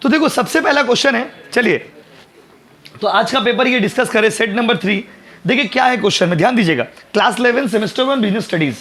तो देखो सबसे पहला क्वेश्चन है, चलिए तो आज का पेपर ये डिस्कस करें, सेट नंबर 3। देखिए क्या है क्वेश्चन में, ध्यान दीजिएगा। Class 11 semester 1 business studies.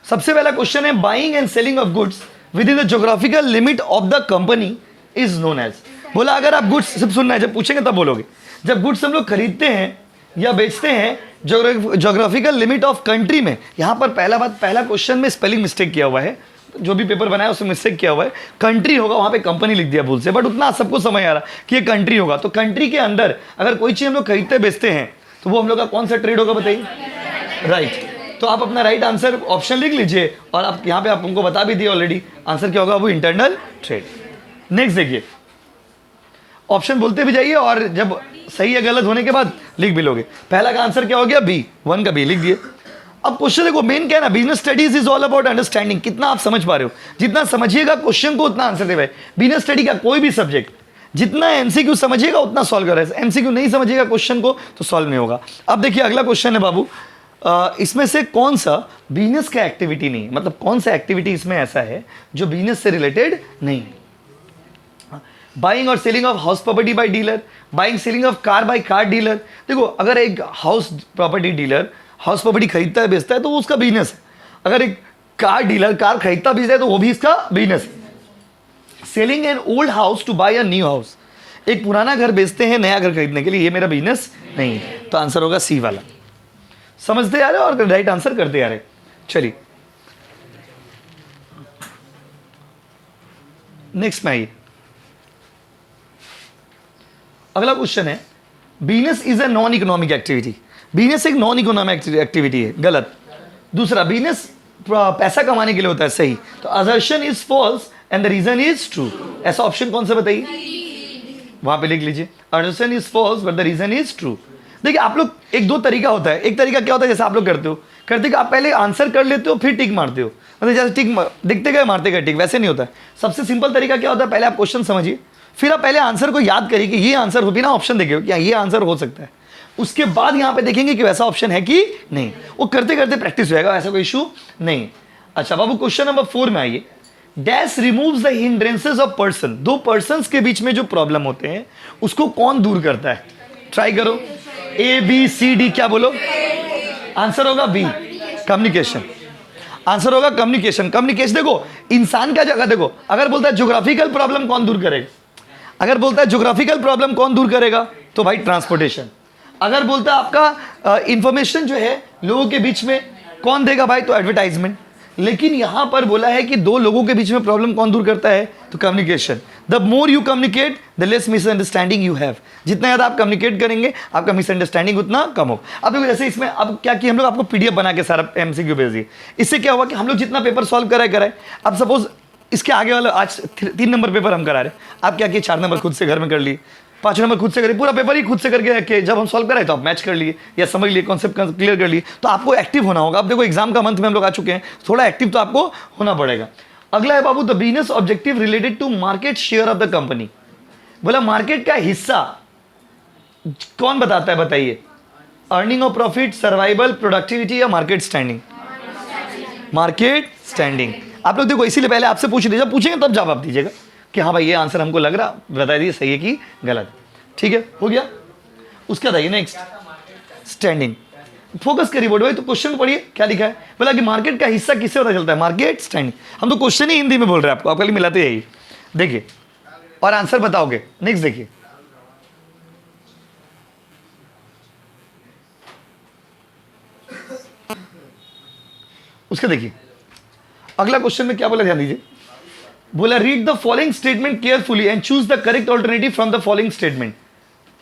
सबसे पहला क्वेश्चन है, buying and selling of goods within the geographical limit of the company is known as. बोला अगर आप गुड्स, सिर्फ सुनना है, जब पूछेंगे तब बोलोगे। जब गुड्स हम लोग खरीदते हैं या बेचते हैं ज्योग्राफिकल लिमिट ऑफ कंट्री में, यहां पर पहला क्वेश्चन में स्पेलिंग मिस्टेक किया हुआ है, जो भी पेपर बनाया उसमें मिस्टेक किया हुआ है। कंट्री होगा, वहां पे कंपनी लिख दिया भूल से, बट उतना सबको समझ आ रहा कि ये कंट्री होगा। तो कंट्री के अंदर अगर कोई चीज हम लोग खरीदते बेचते हैं तो वो हम लोग का कौन सा ट्रेड होगा बताइए? राइट। तो आप अपना राइट आंसर ऑप्शन लिख लीजिए, और आप यहाँ पे आप हमको बता भी दिए ऑलरेडी, आंसर क्या होगा? वो इंटरनल ट्रेड। नेक्स्ट देखिए, ऑप्शन बोलते भी जाइए और जब सही या गलत होने के बाद लिख भी लोगे। पहला का आंसर क्या हो गया? बी, 1 का बी लिख दिए। अब क्वेश्चन देखो, मेन क्या है ना, business studies is all about understanding. कितना आप समझ पा रहे हो, जितना समझिएगा क्वेश्चन को उतना आंसर दे भाई। बिजनेस स्टडी का कोई भी सब्जेक्ट, जितना एमसीक्यू समझिएगा उतना सॉल्व कर रहे हैं, एमसीक्यू नहीं समझिएगा क्वेश्चन को तो सॉल्व नहीं होगा। अब देखिए अगला क्वेश्चन है बाबू, इसमें से कौन सा बिजनेस का एक्टिविटी नहीं, मतलब कौन सा एक्टिविटी इसमें ऐसा है जो बिजनेस से रिलेटेड नहीं? बाइंग और selling of house property bye dealer, buying selling of car by car dealer. देखो अगर एक house property dealer house property खरीदता है बेचता है तो वो उसका बिजनेस है। अगर एक कार डीलर कार खरीदता बेचता है तो वो भी इसका बिजनेस है। Selling an old house to buy a new house, एक पुराना घर बेचते हैं नया घर खरीदने के लिए, ये मेरा बिजनेस नहीं है। तो आंसर होगा सी वाला। समझते आ रहे और राइट आंसर करते आ रहे। चलिए नेक्स्ट में आइए, अगला क्वेश्चन है, business is a non economic activity. Business एक नॉन इकोनॉमिक एक्टिविटी है, गलत। दूसरा, बिजनेस पैसा कमाने के लिए होता है, सही। तो assertion is false and the reason is true. ऐसा ऑप्शन कौन सा बताइए? वहां पे लिख लीजिए, assertion is false but the reason is true. देखिए आप लोग, एक दो तरीका होता है। एक तरीका क्या होता है, जैसे आप लोग करते कि आप पहले आंसर कर लेते हो फिर टिक मारते हो, मतलब जैसे टिक दिखते गए मारते गए टिक, वैसे नहीं होता है। सबसे सिंपल तरीका क्या होता है, पहले आप क्वेश्चन समझिए, फिर आप पहले आंसर को याद करिए कि ये आंसर हो, बिना ऑप्शन देखे क्या ये आंसर हो सकता है। उसके बाद यहां पे देखेंगे कि वैसा ऑप्शन है कि नहीं। वो करते करते प्रैक्टिस हो जाएगा, ऐसा कोई इशू नहीं। अच्छा बाबू, क्वेश्चन नंबर 4 में आइए। Dash removes the hindrances of person. दो पर्संस के बीच में जो प्रॉब्लम होते हैं उसको कौन दूर करता है? ट्राई करो, ए बी सी डी, क्या बोलो? आंसर होगा बी, कम्युनिकेशन। आंसर होगा कम्युनिकेशन। कम्युनिकेशन देखो, इंसान का जगह देखो, अगर बोलता है ज्योग्राफिकल प्रॉब्लम कौन दूर करेगा, अगर बोलता है ज्योग्राफिकल प्रॉब्लम कौन दूर करेगा तो भाई ट्रांसपोर्टेशन। अगर बोलता है आपका इंफॉर्मेशन जो है लोगों के बीच में कौन देगा भाई, तो एडवर्टाइजमेंट। लेकिन यहां पर बोला है कि दो लोगों के बीच में प्रॉब्लम कौन दूर करता है, तो communication. The more you communicate the less misunderstanding you have. जितना ज़्यादा आप कम्युनिकेट करेंगे आपका मिसअंडरस्टैंडिंग उतना कम हो। अब देखो जैसे इसमें अब क्या किया हम लोग, आपको पीडीएफ बना के सारा एमसीक्यू भेज दिए। इससे क्या हुआ कि हम लोग जितना पेपर सॉल्व कराए, अब सपोज इसके आगे वाला आज 3 नंबर पेपर हम करा रहे, आप क्या किए 4 नंबर खुद से घर में कर लिए, 5 नंबर खुद से करिए, पूरा पेपर ही खुद से करके रखे। जब हम सॉल्व कराए तो आप मैच कर लिए या समझ लिए, कॉन्सेप्ट क्लियर कर लिए। तो आपको एक्टिव होना होगा। अब देखो एग्जाम का मंथ में हम लोग आ चुके हैं, थोड़ा एक्टिव तो आपको होना पड़ेगा। अगला है बाबू, the business objective related to market share of the company. बोला मार्केट का हिस्सा कौन बताता है, बताइए? अर्निंग और प्रॉफिट, सर्वाइवल, प्रोडक्टिविटी या मार्केट स्टैंडिंग? Market standing. आप लोग देखो इसीलिए पहले आपसे पूछ लीजिए, जब पूछेंगे तब जवाब दीजिएगा कि हाँ भाई ये आंसर हमको लग रहा, बता दीजिए सही है कि गलत। ठीक है, हो गया। उसके बाद आइए नेक्स्ट, स्टैंडिंग। फोकस करिए बोर्ड भाई, तो क्वेश्चन पढ़िए क्या लिखा है। बोला कि मार्केट का हिस्सा किससे पता चलता है, मार्केट स्टैंडिंग। हम तो क्वेश्चन ही हिंदी में बोल रहे हैं, आपको आप कल मिलाते यही। देखिए और आंसर बताओगे। नेक्स्ट देखिए, उसके देखिए अगला क्वेश्चन में क्या बोला, ध्यान दीजिए। बोला read the following statement carefully and choose the correct alternative from the following statement.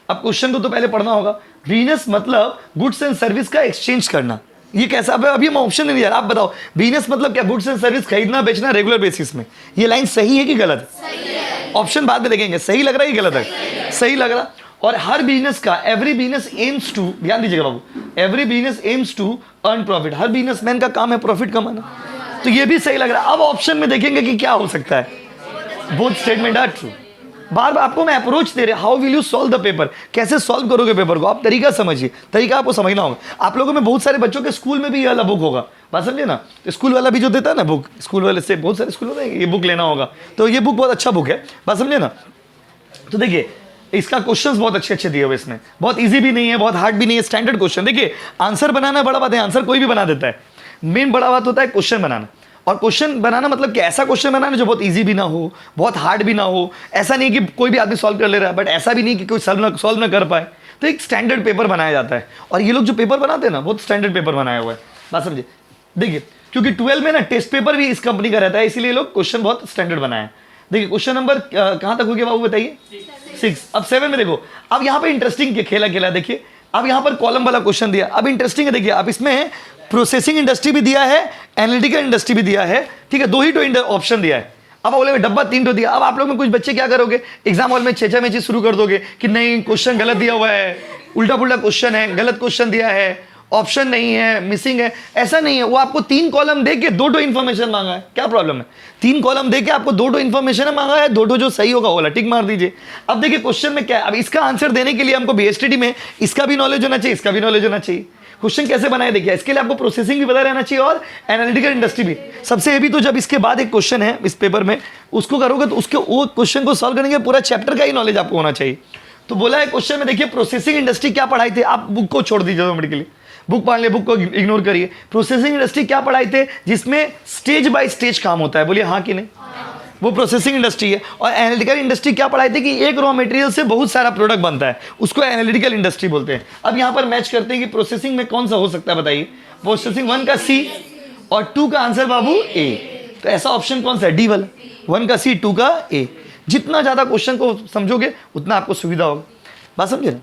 अब क्वेश्चन को तो पहले पढ़ना होगा। बिजनेस मतलब गुड्स एंड सर्विस का एक्सचेंज करना। ये कैसा? अभी हम ऑप्शन नहीं दिया, आप बताओ बिजनेस मतलब क्या? गुड्स एंड सर्विस खरीदना बेचना रेगुलर बेसिस में। ये लाइन सही है कि गलत है? ऑप्शन बाद में देखेंगे। सही लग रहा है कि गलत है? सही लग रहा। और हर बिजनेस का, एवरी बिजनेस एम्स टू, ध्यान दीजिएगा बाबू, every business aims to earn profit. हर बिजनेसमैन का काम है प्रॉफिट कमाना, तो ये भी सही लग रहा है। अब ऑप्शन में देखेंगे कि क्या हो सकता है। Both statement are true. बार बार आपको मैं अप्रोच दे रहा, how will you solve the paper, कैसे सॉल्व करोगे पेपर को, आप तरीका समझिए। तरीका आपको समझना होगा। आप लोगों में बहुत सारे बच्चों के स्कूल में भी ये वाला बुक होगा, बात समझिए ना। स्कूल वाला भी जो देता है ना बुक, स्कूल वाले से बहुत सारे स्कूल होते हैं, ये बुक लेना होगा, तो ये बुक बहुत अच्छा बुक है, बात समझिए ना। तो देखिए इसका क्वेश्चंस बहुत अच्छे अच्छे दिए हुए इसमें, बहुत इजी भी नहीं है, बहुत हार्ड भी नहीं है, स्टैंडर्ड क्वेश्चन। देखिए आंसर बनाना बड़ा बात है, आंसर कोई भी बना देता है, मेन बड़ा बात होता है क्वेश्चन बनाना। और क्वेश्चन बनाना मतलब कि ऐसा क्वेश्चन बनाना जो बहुत इजी भी ना हो, बहुत हार्ड भी ना हो। ऐसा नहीं कि कोई भी आदमी सॉल्व कर ले रहा है, बट ऐसा भी नहीं कि कोई सॉल्व ना कर पाए। तो एक स्टैंडर्ड पेपर बनाया जाता है, और ये लोग जो पेपर बनाते हैं ना बहुत स्टैंडर्ड पेपर बनाया हुआ है, बात समझे। देखिए क्योंकि 12 में ना टेस्ट पेपर भी इस कंपनी का रहता है, इसीलिए लोग क्वेश्चन बहुत स्टैंडर्ड बनाए। देखिए क्वेश्चन नंबर कहाँ तक हो गया बाबू बताइए, 6। अब 7 में देखो, अब यहाँ पे इंटरेस्टिंग खेला खेला। देखिए अब यहाँ पर कॉलम वाला क्वेश्चन दिया, अब इंटरेस्टिंग है। देखिए अब इसमें प्रोसेसिंग इंडस्ट्री भी दिया है, एनालिटिकल इंडस्ट्री भी दिया है, ठीक है, 2 ही तो ऑप्शन दिया है। अब बोले डब्बा 3 तो दिया। अब आप लोग में कुछ बच्चे क्या करोगे, एग्जाम हॉल में छेछा में चीज शुरू कर दोगे कि नहीं क्वेश्चन गलत दिया हुआ है, उल्टा पुल्टा क्वेश्चन है, गलत क्वेश्चन दिया है, ऑप्शन नहीं है, मिसिंग है। ऐसा नहीं है, वो आपको 3 कॉलम दे के 2 इन्फॉर्मेशन मांगा है, क्या प्रॉब्लम है। 3 कॉलम दे के आपको 2 इन्फॉर्मेशन मांगा है, 2 जो सही होगा वो टिक मार दीजिए। अब देखिए क्वेश्चन में क्या है, अब इसका आंसर देने के लिए हमको बीएसटीडी में इसका भी नॉलेज होना चाहिए, इसका भी नॉलेज होना चाहिए। क्वेश्चन कैसे बनाए देखिए, इसके लिए आपको प्रोसेसिंग भी पता रहना चाहिए और एनालिटिकल इंडस्ट्री भी। सबसे हेवी तो जब इसके बाद एक क्वेश्चन है इस पेपर में, उसको करोगे तो उसके वो क्वेश्चन को सॉल्व करने के पूरा चैप्टर का ही नॉलेज आपको होना चाहिए। तो बोला है क्वेश्चन में, देखिए प्रोसेसिंग इंडस्ट्री क्या पढ़ाई थे, आप बुक को छोड़ दीजिए 2 मिनट के लिए, बुक पढ़ ले, बुक को इग्नोर करिए। प्रोसेसिंग इंडस्ट्री क्या पढ़ाई थे, जिसमें स्टेज बाय स्टेज काम होता है, बोलिए हाँ कि नहीं, वो प्रोसेसिंग इंडस्ट्री है। और एनालिटिकल इंडस्ट्री क्या पढ़ाई थी कि एक रॉ मटेरियल से बहुत सारा प्रोडक्ट बनता है, उसको एनालिटिकल इंडस्ट्री बोलते हैं। अब यहाँ पर मैच करते हैं कि प्रोसेसिंग में कौन सा हो सकता है बताइए। प्रोसेसिंग 1 का सी और 2 का आंसर बाबू ए, तो ऐसा ऑप्शन कौन सा है, डी वाला। 1 का सी 2 का ए। जितना ज्यादा क्वेश्चन को समझोगे उतना आपको सुविधा होगा, बात समझे ना।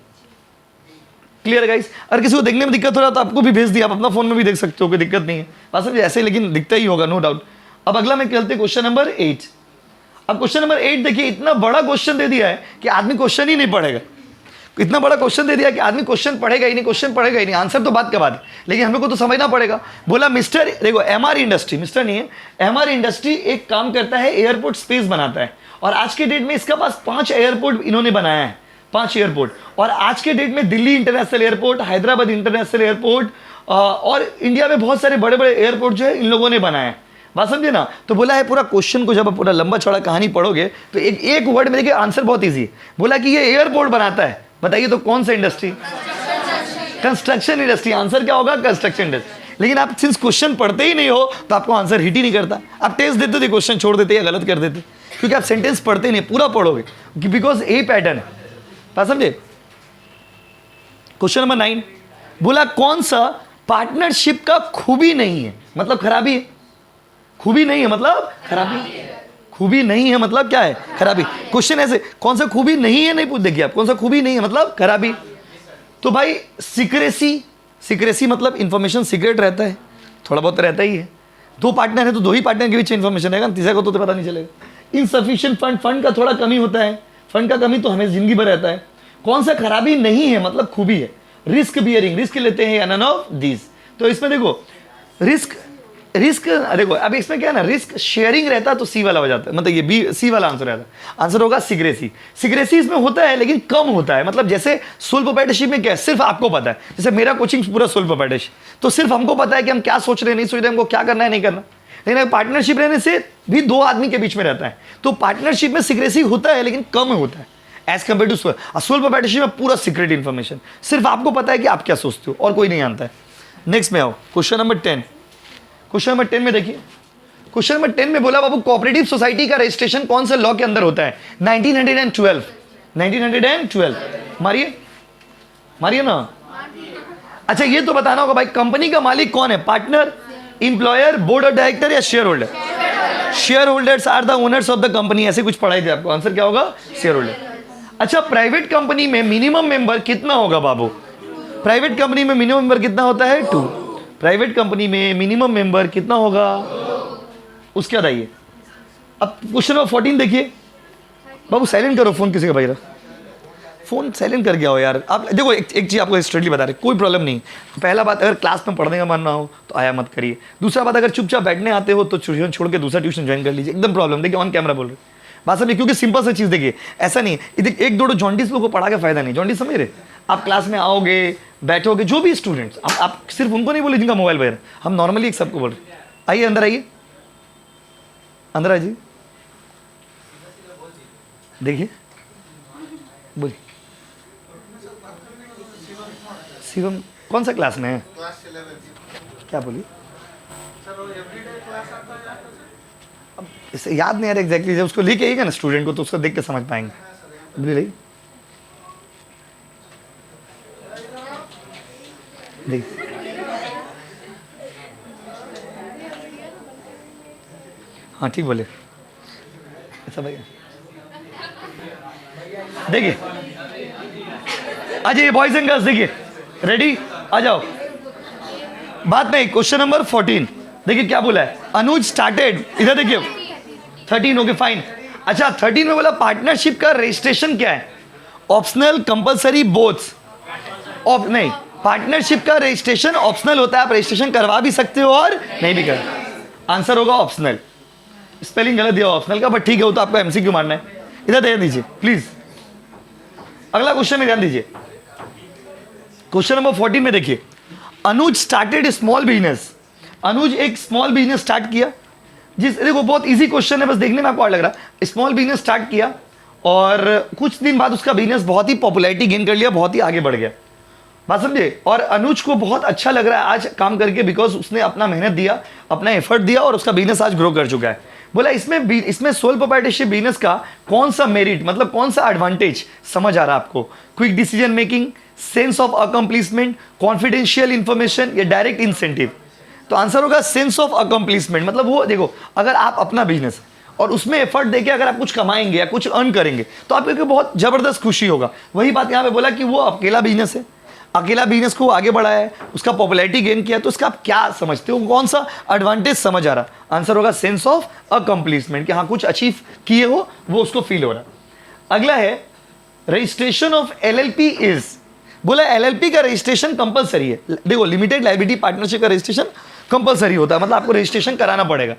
क्लियर गाइस, अगर किसी को देखने में दिक्कत हो रहा है तो आपको भी भेज दिया, आप अपना फोन में भी देख सकते हो, कोई दिक्कत नहीं है, बात समझे ऐसे, लेकिन दिखता ही होगा नो डाउट। अब अगला मैं चलते क्वेश्चन नंबर 8। अब क्वेश्चन नंबर 8 देखिए, इतना बड़ा क्वेश्चन दे दिया है कि आदमी क्वेश्चन ही नहीं पढ़ेगा। इतना बड़ा क्वेश्चन दे दिया कि आदमी क्वेश्चन पढ़ेगा ही नहीं, क्वेश्चन पढ़ेगा ही नहीं, आंसर तो बात के बाद, लेकिन हम लोग को तो समझना पड़ेगा। बोला मिस्टर, देखो एमआर इंडस्ट्री, मिस्टर नहीं है, एमआर इंडस्ट्री एक काम करता है, एयरपोर्ट स्पेस बनाता है, और आज के डेट में इसका पास 5 एयरपोर्ट इन्होंने बनाया है, 5 एयरपोर्ट। और आज के डेट में Delhi international airport, Hyderabad international airport, और इंडिया में बहुत सारे बड़े बड़े एयरपोर्ट जो है इन लोगों ने बनाए हैं, बात समझे ना। तो बोला है पूरा क्वेश्चन को जब आप पूरा लंबा चौड़ा कहानी पढ़ोगे तो एक वर्ड में देखिए आंसर बहुत इजी है। बोला कि ये एयरपोर्ट बनाता है, बताइए तो कौन सा इंडस्ट्री, कंस्ट्रक्शन इंडस्ट्री। आंसर क्या होगा, कंस्ट्रक्शन इंडस्ट्री। लेकिन आप सिंस क्वेश्चन पढ़ते ही नहीं हो तो आपको आंसर हिट ही नहीं करता, आप टेस्ट देते थे, क्वेश्चन छोड़ देते या गलत कर देते, क्योंकि आप सेंटेंस पढ़ते नहीं, पूरा पढ़ोगे, बिकॉज ए पैटर्न है, बात समझे। क्वेश्चन नंबर 9, बोला कौन सा पार्टनरशिप का खूबी नहीं है, मतलब खराबी है। खूबी नहीं है मतलब खराबी, खूबी नहीं है मतलब क्या है, खराबी। क्वेश्चन ऐसे, कौन सा खूबी नहीं है नहीं पूछ, देखिए आप, कौन सा खूबी नहीं है मतलब खराबी। तो भाई सिक्रेसी, सिक्रेसी मतलब इंफॉर्मेशन सीक्रेट रहता है, थोड़ा बहुत रहता ही है। 2 पार्टनर है तो 2 ही पार्टनर के बीच इंफॉर्मेशन रहेगा, तीसरे को तो पता नहीं चलेगा। इनसफिशिएंट फंड, फंड का थोड़ा कमी होता है, फंड का कमी तो हमें जिंदगी भर रहता है। कौन सा खराबी नहीं है मतलब खूबी है, रिस्क बियरिंग, रिस्क लेते हैं, नन ऑफ दिस। तो इसमें देखो रिस्क, रिस्क देखो अब इसमें क्या है ना, रिस्क शेयरिंग रहता तो सी वाला हो जाता है, मतलब ये बी, सी वाला आंसर रहता है। आंसर होगा सिक्रेसी। सिक्रेसी इसमें होता है लेकिन कम होता है, मतलब जैसे सोल प्रोप्राइटरशिप में क्या है, सिर्फ आपको पता है। जैसे मेरा कोचिंग पूरा सोल प्रोप्राइटरशिप, तो सिर्फ हमको पता है कि हम क्या सोच रहे हैं, नहीं सोच रहे, हमको क्या करना है नहीं करना। लेकिन पार्टनरशिप रहने से भी 2 आदमी के बीच में रहता है, तो पार्टनरशिप में सिक्रेसी होता है लेकिन कम होता है as compare to sole. Sole proprietorship में पूरा सीक्रेट इन्फॉर्मेशन, सिर्फ आपको पता है कि आप क्या सोचते हो और कोई नहीं जानता है। नेक्स्ट में आओ क्वेश्चन नंबर 10। क्वेश्चन नंबर 10 में देखिए, क्वेश्चन नंबर 10 में बोला बाबू कोऑपरेटिव सोसाइटी का रजिस्ट्रेशन कौन से लॉ के अंदर होता है, 1912। 1912 मारिए, मारिए ना। अच्छा ये तो बताना होगा भाई, कंपनी का मालिक कौन है, partner, employer, board of director या shareholder. Shareholders are the owners of the company, ऐसे कुछ पढ़ाई थी आपको, आंसर क्या होगा, शेयर होल्डर। अच्छा प्राइवेट कंपनी में मिनिमम मेंबर कितना होगा बाबू, प्राइवेट कंपनी में मिनिमम मेंबर कितना होता है, 2। प्राइवेट कंपनी में मिनिमम मेंबर कितना होगा, उसके बाद आइए। अब क्वेश्चन नंबर 14 देखिए बाबू, साइलेंट करो फोन किसी का भाई, फोन साइलेंट कर गया हो यार। आप देखो एक चीज़ आपको स्ट्रेटली बता रहे, कोई प्रॉब्लम नहीं। पहला बात, अगर क्लास में पढ़ने का मन ना हो तो आया मत करिए। दूसरा बात, अगर चुपचाप बैठने आते हो तो ट्यूशन छोड़ के दूसरा ट्यूशन ज्वाइन कर लीजिए, एकदम प्रॉब्लम। देखिए ऑन कैमरा बोल रहे बात समझिए, क्योंकि सिंपल सी चीज़ देखिए, ऐसा नहीं है एक दो जॉन्डिस लोगों को पढ़ा के फायदा नहीं। जॉन्डिस समझ रहे, आप क्लास में आओगे बैठोगे, जो भी स्टूडेंट्स, आप सिर्फ उनको नहीं बोले जिनका मोबाइल वगैरह, हम नॉर्मली एक सबको बोल रहे। आइए अंदर आइए, अंदर आइए। देखिए बोलिए। शिवम कौन सा क्लास में है? क्लास 11। क्या बोलिए? सर वो एवरीडे क्लास आता है आपका सर? अब इसे याद नहीं आ रहा एग्जैक्टली, जब उसको लेके आएगा ना स्टूडेंट को तो उसको देख के समझ पाएंगे। बोलिए। देखिए हाँ ठीक बोले। ऐसा भैया देखिए, आ जाइए बॉयज एंड गर्ल्स, देखिए रेडी, आ जाओ। बात नहीं, क्वेश्चन नंबर 14 देखिए क्या बोला है। अनुज स्टार्टेड, इधर देखिए 13, ओके फाइन। अच्छा 13 में बोला पार्टनरशिप का रजिस्ट्रेशन क्या है? Optional, compulsory, both? नहीं, पार्टनरशिप का रजिस्ट्रेशन ऑप्शनल होता है, आप रजिस्ट्रेशन करवा भी सकते हो और नहीं भी कर। आंसर होगा ऑप्शनल। स्पेलिंग गलत दिया ऑप्शनल का, बट ठीक है, वो तो आपको एमसीक्यू मारना है। इधर ध्यान दीजिए प्लीज, अगला क्वेश्चन में ध्यान दीजिए। क्वेश्चन नंबर 14 में देखिए, अनुज स्टार्टेड स्मॉल बिजनेस। अनुज एक स्मॉल बिजनेस स्टार्ट किया, देखो बहुत इजी क्वेश्चन है, बस देखने में आपको और लग रहा है। स्मॉल बिजनेस स्टार्ट किया और कुछ दिन बाद उसका बिजनेस बहुत ही पॉपुलैरिटी गेन कर लिया, बहुत ही आगे बढ़ गया, बात समझे। और अनुज को बहुत अच्छा लग रहा है आज काम करके, बिकॉज उसने अपना मेहनत दिया, अपना एफर्ट दिया और उसका बिजनेस आज ग्रो कर चुका है। बोला इसमें सोल प्रोप्राइटरशिप बिजनेस का कौन सा मेरिट, मतलब कौन सा एडवांटेज समझ आ रहा है आपको? Quick decision making, sense of accomplishment, confidential information या डायरेक्ट इंसेंटिव? तो आंसर होगा सेंस ऑफ अकम्प्लिशमेंट। मतलब वो देखो, अगर आप अपना बिजनेस और उसमें एफर्ट देके अगर आप कुछ कमाएंगे या कुछ अर्न करेंगे तो आपको बहुत जबरदस्त खुशी होगा। वही बात यहाँ पे बोला कि वो अकेला बिजनेस है, अकेला बिजनेस को आगे बढ़ाया है, उसका पॉपुलैरिटी गेन किया, तो उसका आप क्या समझते हो, कौन सा एडवांटेज समझ आ रहा? आंसर होगा सेंस ऑफ अकम्प्लिशमेंट, कि हाँ कुछ अचीव किए हो, वो उसको फील हो रहा। अगला है रजिस्ट्रेशन ऑफ एलएलपी इज। बोला एलएलपी का रजिस्ट्रेशन कंपलसरी है। देखो लिमिटेड लायबिलिटी पार्टनरशिप का रजिस्ट्रेशन कंपलसरी होता है, मतलब आपको रजिस्ट्रेशन कराना पड़ेगा,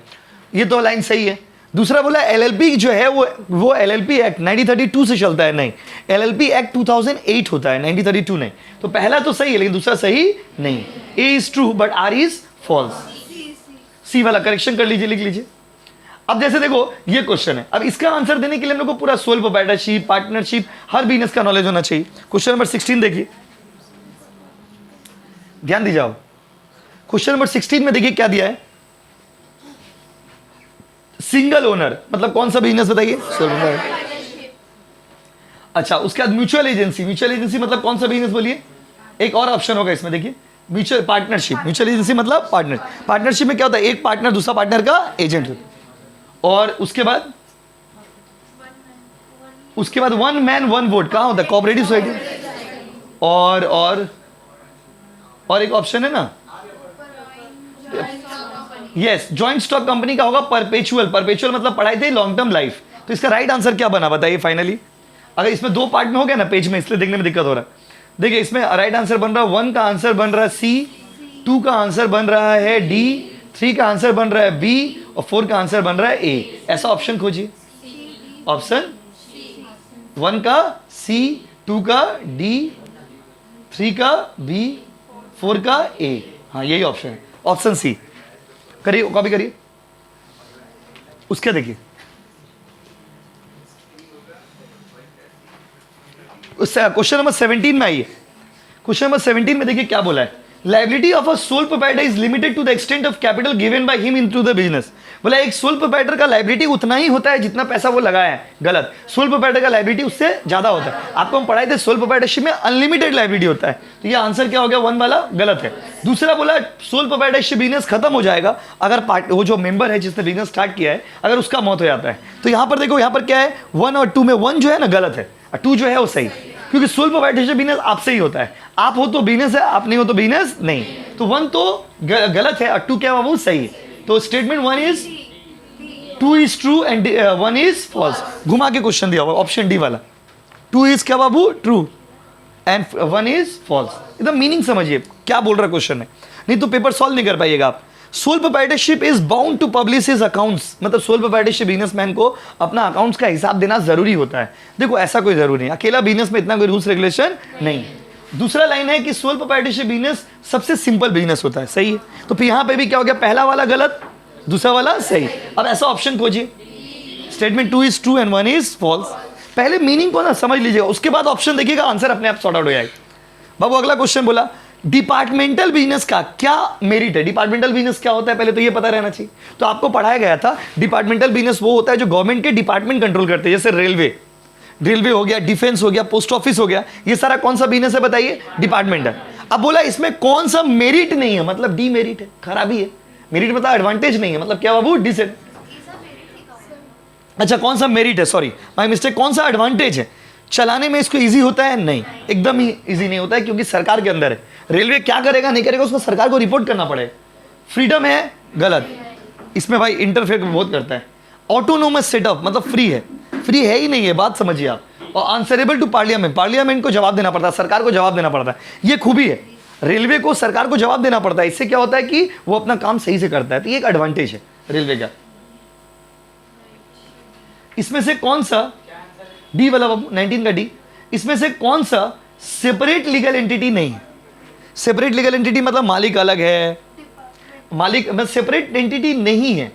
ये तो लाइन सही है। दूसरा बोला एलएलपी जो है वो एलएलपी एक्ट 1932 से चलता है, नहीं, एलएलपी एक्ट 2008 होता है, 1932 नहीं। तो पहला तो सही है लेकिन दूसरा सही नहीं। A is true but R is false. C वाला करेक्शन कर लीजिए, लिख लीजिए। अब जैसे देखो ये क्वेश्चन है, अब इसका आंसर देने के लिए हम लोग को पूरा सोल प्रोप्राइटरशिप, पार्टनरशिप, हर बिजनेस का नॉलेज होना चाहिए। क्वेश्चन नंबर 16 देखिए, ध्यान दीजिए। क्वेश्चन नंबर 16 में देखिए क्या दिया है, सिंगल ओनर मतलब कौन सा बिजनेस बताइए? अच्छा, उसके बाद म्यूचुअल एजेंसी। म्यूचुअल एजेंसी मतलब कौन सा बिजनेस बोलिए? एक और ऑप्शन होगा इसमें, देखिए म्यूचुअल पार्टनरशिप। म्यूचुअल एजेंसी मतलब पार्टनरशिप में क्या होता है, एक पार्टनर दूसरा पार्टनर का एजेंट होता है। और उसके बाद वन मैन वन वोट कहाँ होता है? Cooperative society. और एक ऑप्शन है ना, यस, जॉइंट स्टॉक कंपनी का होगा परपेचुअल। परपेचुअल मतलब पढ़ाई थे लॉन्ग टर्म लाइफ। तो इसका राइट आंसर क्या बना बताइए फाइनली? अगर इसमें दो पार्ट में हो गया ना पेज में, इसलिए देखने में दिक्कत हो रहा है। देखिए इसमें राइट आंसर बन रहा है 1 का आंसर बन रहा है सी, 2 का आंसर बन रहा है डी, 3 का आंसर बन रहा है बी और 4 का आंसर बन रहा है ए। ऐसा ऑप्शन खोजिए। ऑप्शन 1 का सी, 2 का डी, 3 का बी, 4 का ए। हाँ यही ऑप्शन है, ऑप्शन सी। करिए, कॉपी करिए। उसके देखिए क्वेश्चन नंबर 17 में आइए। क्वेश्चन नंबर 17 में देखिए क्या बोला है, liability of a sole proprietor is limited to the extent of capital given by him into the business. बोला एक सोल प्रोप्राइटर का लायबिलिटी उतना ही होता है जितना पैसा वो लगाया है। गलत, सोल प्रोप्राइटर का लायबिलिटी उससे ज्यादा होता है। आपको हम पढ़ाए थे सोल प्रोप्राइटरशिप में अनलिमिटेड लायबिलिटी होता है। तो ये आंसर क्या हो गया, 1 वाला गलत है। दूसरा बोला सोल प्रोप्राइटरशिप बिजनेस खत्म हो जाएगा अगर वो जो मेंबर है जिसने बिजनेस स्टार्ट किया है अगर उसका मौत हो जाता है। तो यहाँ पर देखो, यहाँ पर क्या है 1 और 2 में 1 जो है ना गलत है और 2 जो है वो सही, क्योंकि सोल प्रोप्राइटरशिप बिजनेस आपसे ही होता है। आप हो तो बिजनेस है, आप नहीं हो तो बिजनेस नहीं। तो 1 तो गलत है और 2 क्या हुआ वो सही है। तो statement 1 is 2 is true and 1 is false. घुमा के क्वेश्चन दिया हुआ ऑप्शन डी वाला, 2 इज क्या बाबू ट्रू एंड 1 इज फॉल्स। एकदम मीनिंग समझिए क्या बोल रहा क्वेश्चन है, नहीं तो पेपर सॉल्व नहीं कर पाइएगा आप। Sole proprietorship is bound to publish his accounts, मतलब सोल प्रोप्राइटरशिप बिजनेसमैन को अपना अकाउंट्स का हिसाब देना जरूरी होता है। देखो ऐसा कोई जरूरी नहीं, अकेला बिजनेस में इतना कोई रूल्स रेगुलेशन नहीं। दूसरा लाइन है कि सोल प्रोप्राइटरशिप बिजनेस सबसे सिंपल बिजनेस होता है, सही है। तो फिर यहाँ पे भी क्या हो गया, पहला वाला गलत, दूसरा वाला सही। अब ऐसा ऑप्शन खोजिए, statement 2 is true and 1 is false. पहले मीनिंग को ना समझ लीजिएगा, उसके बाद ऑप्शन देखिएगा, आंसर अपने आप सॉर्ट आउट हो जाएगा। बाबू अगला क्वेश्चन बोला डिपार्टमेंटल बिजनेस का क्या मेरिट है। डिपार्टमेंटल बिजनेस क्या होता है पहले तो ये पता रहना चाहिए। तो आपको पढ़ाया गया था डिपार्टमेंटल बिजनेस वो होता है जो गवर्नमेंट के डिपार्टमेंट कंट्रोल करते हैं, जैसे रेलवे हो गया, डिफेंस हो गया, पोस्ट ऑफिस हो गया, ये सारा कौन सा बिजनेस है बताइए, डिपार्टमेंटल। अब बोला इसमें कौन सा मेरिट नहीं है, मतलब डीमेरिट है, खराबी है। मेरिट मतलब एडवांटेज नहीं है, मतलब क्या बाबू, डिसएड। अच्छा कौन सा मेरिट है, सॉरी माय मिस्टेक, कौन सा एडवांटेज है। चलाने में इसको इजी होता है, नहीं, एकदम ही इजी नहीं होता है, क्योंकि सरकार के अंदर है। रेलवे क्या करेगा नहीं करेगा उसको सरकार को रिपोर्ट करना पड़ेगा। फ्रीडम है, गलत, इसमें भाई इंटरफेयर बहुत करता है। ऑटोनोमस सेटअप मतलब फ्री है ही नहीं है, बात समझिए आप। और आंसरेबल टू पार्लियामेंट को जवाब देना पड़ता है, सरकार को जवाब देना पड़ता है। ये खूबी है, रेलवे को सरकार को जवाब देना पड़ता है। इससे क्या होता है कि वो अपना काम सही से करता है, तो ये एक एडवांटेज है रेलवे का। इसमें से कौन सा, डी वाला बाबू 19 का डी, इसमें से कौन सा सेपरेट लीगल एंटिटी नहीं है। सेपरेट लीगल एंटिटी मतलब मालिक अलग है, मालिक सेपरेट एंटिटी नहीं है।